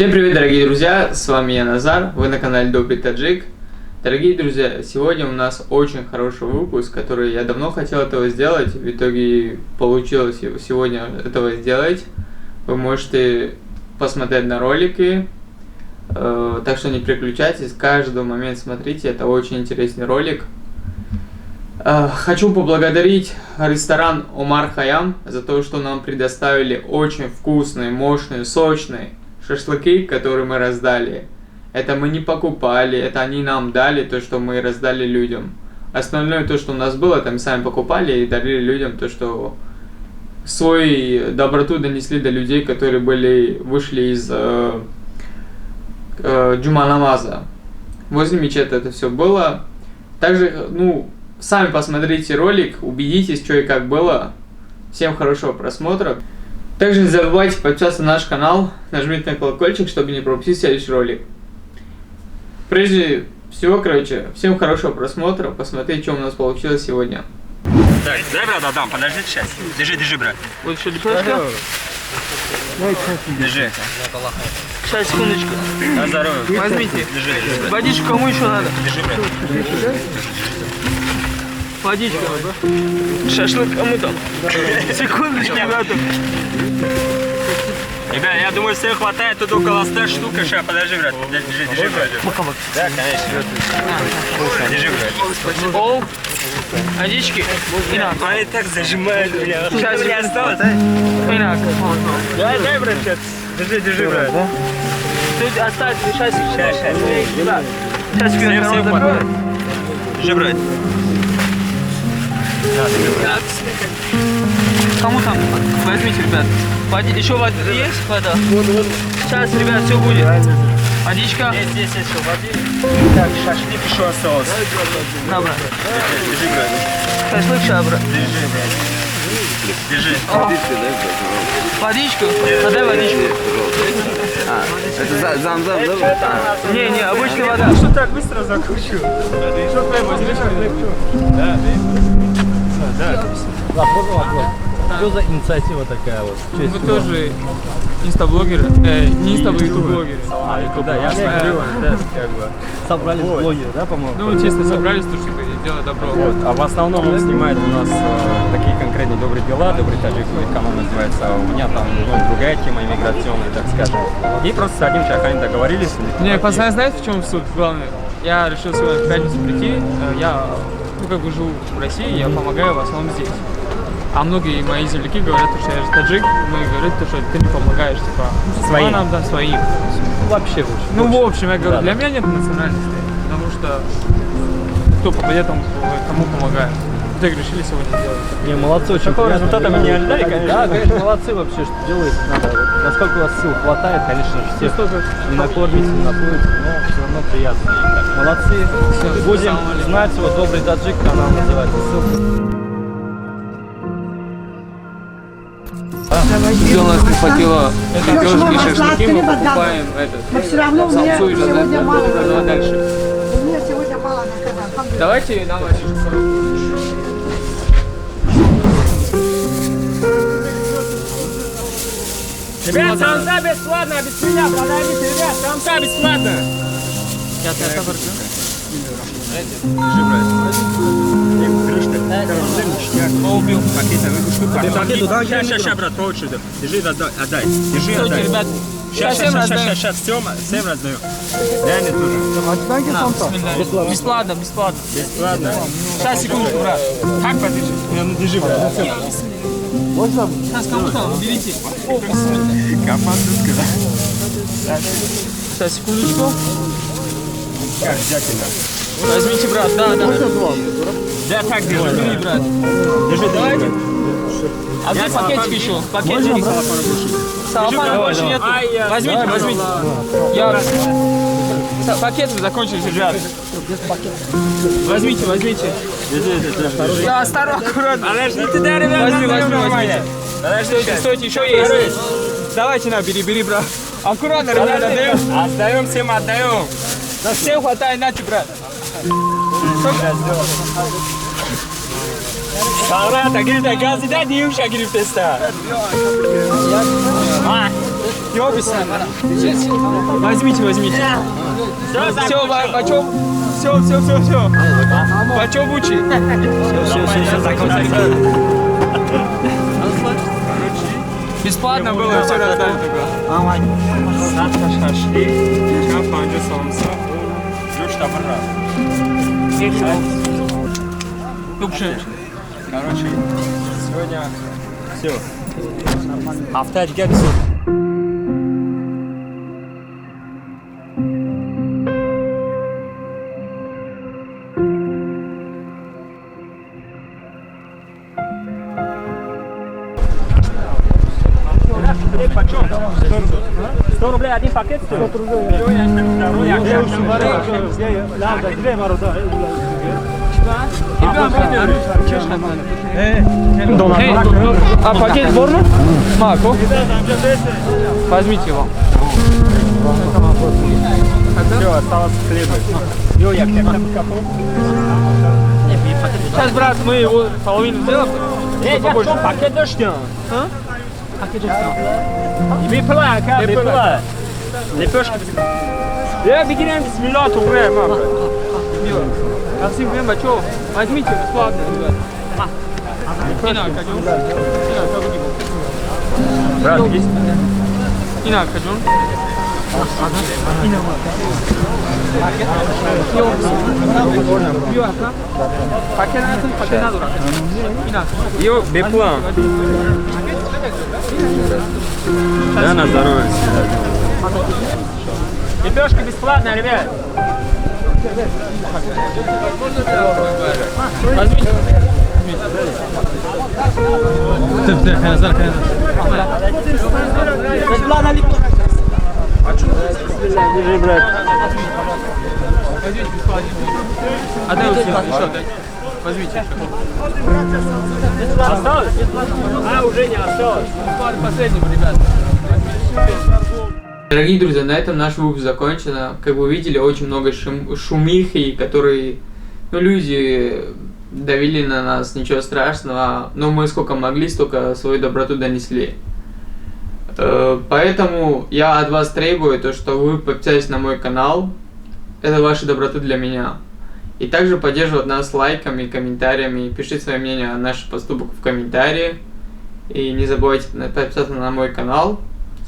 Всем привет, дорогие друзья, с вами я Назар, вы на канале Добрый Таджик. Дорогие друзья, сегодня у нас очень хороший выпуск, который я давно хотел этого сделать, в итоге получилось сегодня этого сделать. Вы можете посмотреть на ролики, так что не переключайтесь, каждый момент смотрите, это очень интересный ролик. Хочу поблагодарить ресторан Омар Хайям за то, что нам предоставили очень вкусные, мощные, сочные шашлыки, которые мы раздали. Это мы не покупали, это они нам дали, то, что мы раздали людям. Остальное, то, что у нас было, это мы сами покупали и дарили людям, то, что свою доброту донесли до людей, которые вышли из джума намаза. Возле мечети это все было. Также, сами посмотрите ролик, убедитесь, что и как было. Всем хорошего просмотра. Также не забывайте подписаться на наш канал, нажмите на колокольчик, чтобы не пропустить следующий ролик. Прежде всего, всем хорошего просмотра, посмотрите, что у нас получилось сегодня. Дай, брат, отдам, подожди сейчас. Держи, брат. Вот еще лепешка. Держи. Сейчас, секундочку. На здоровье. Возьмите. Держи. Водичку кому еще надо? Держи, брат. Водичка. Шашлык кому там? Секундочку, ребята. Ребят, я думаю, всем хватает, тут около 100 штук. Сейчас, подожди, брат. Держи, брат. Да, конечно. Держи, брат. Пол. Водички. Они так зажимают меня. Сейчас не осталось, а? Дай, брат, сейчас. Держи, брат. Тут оставь, сейчас. Сейчас. Сейчас Всем хватает. Держи, брат. Кому там? Возьмите, ребят. Еще вода есть? Вода? Сейчас, ребят, все будет. Водичка. Здесь еще воды. Так, шашлык еще осталось. На, брат. Держи, брат. Шашлык, сейчас, брат. Держи. Водичку? Отдай водичку. Это зам-зам, да? Не, обычная вода. Что так быстро закончил? Что хлеб возьмешь? Да. Вопрос. Что за инициатива такая вот? Мы тоже инстаблогеры, не ютуб-блогеры. Да, я смотрю, как бы. Собрались блогеры, да, по-моему? Честно, собрались, чтобы делать добро. Вот. А в основном он снимает у нас такие конкретные добрые дела, добрый таджик, канал называется. У меня там другая тема иммиграционная, так скажем. И просто с одним человеком договорились. Не, пацаны, знаете, в чем суть? Главное, я решил сегодня в пятницу прийти, я живу в России, я помогаю в основном здесь. А многие мои земляки говорят, что я же таджик, многие говорят, что ты не помогаешь, своим. Нам, да, своим. Вообще. В общем, я говорю, для меня нет национальности, потому что кто попадет, кому помогает. Так решили сегодня сделать. Не, молодцы, очень Такого приятно. результата мы не ожидали, конечно. Да, конечно, молодцы вообще, что делаете. Надо. Насколько у вас сил хватает, конечно же, всех не накормите, не напоите, но все равно приятно. Молодцы. Будем знать, вот Добрый Таджик канал называется. Ссылка. Если у нас не хватило лепешки и шашлыки, мы покупаем самсу и жадать дальше. Давайте нам Ребят, самса бесплатно, без меня подойдите, ребят, самса бесплатно. Сейчас, брат, получше. Держи, отдай. Держи, отдай. ребят, Сейчас, всем раздаю. Реально тоже. бесплатно. Бесплатно. Сейчас, секундочку, брат. Как подержи? Держи, брат. Сейчас кому-то берите. Командовка. Сейчас, секундочку. Как взятина. Возьмите, брат, да. Да, так держи. Бери, брат. Держи, давайте. А где пакетик еще? Пакетик. Салафана больше нет. Возьмите. Пакет вы закончили, ребят. Возьмите. Да, осторожно, аккуратно. Подожди, ты дай, ребят. Возьми. Стойте, еще есть. Давайте, бери, брат. Аккуратно, ребят, отдаем. Отдаем всем, отдаем. На всем хватает, нате, брат. Sağra da gel de gazı da diyuşa girip testa. Yok bir sen. Возьмите. Все, почем? Все. Почем учи? Все, закончили. Бесплатно было, все раздали только. Сатка шашлык, ча панча самса, юж табара. Короче, сегодня все. Hafta diga biz почем? 100 рублей один пакет стоит? 100 рублей. А пакет форму? Маку. Возьмите его. Все, осталось хлеба. Сейчас, брат, мы его половину сделаем. Пакет дошли. Bir pula ka, bir pula. Лепешки. Я бегем бисмилlah тугре, мама. Максим, время, что? Возьмите бесплатно, ребят. Брат, есть? Ина, Каджун. Йо, бепла. Да, на здоровье. Лепешка бесплатная, ребят. Держи, брат. Отдай вот еще, дай. Возьмите еще. Осталось? А, уже не осталось. Последнего, ребят. Дорогие друзья, на этом наш выпуск закончен. Как вы видели, очень много шумихи, которые, люди давили на нас, ничего страшного, но мы сколько могли, столько свою доброту донесли. Поэтому я от вас требую то, что вы подписались на мой канал. Это ваша доброта для меня. И также поддерживать нас лайками, комментариями. Пишите свое мнение о наших поступках в комментарии. И не забывайте подписаться на мой канал.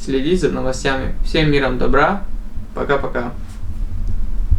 Следить за новостями. Всем миром добра. Пока-пока.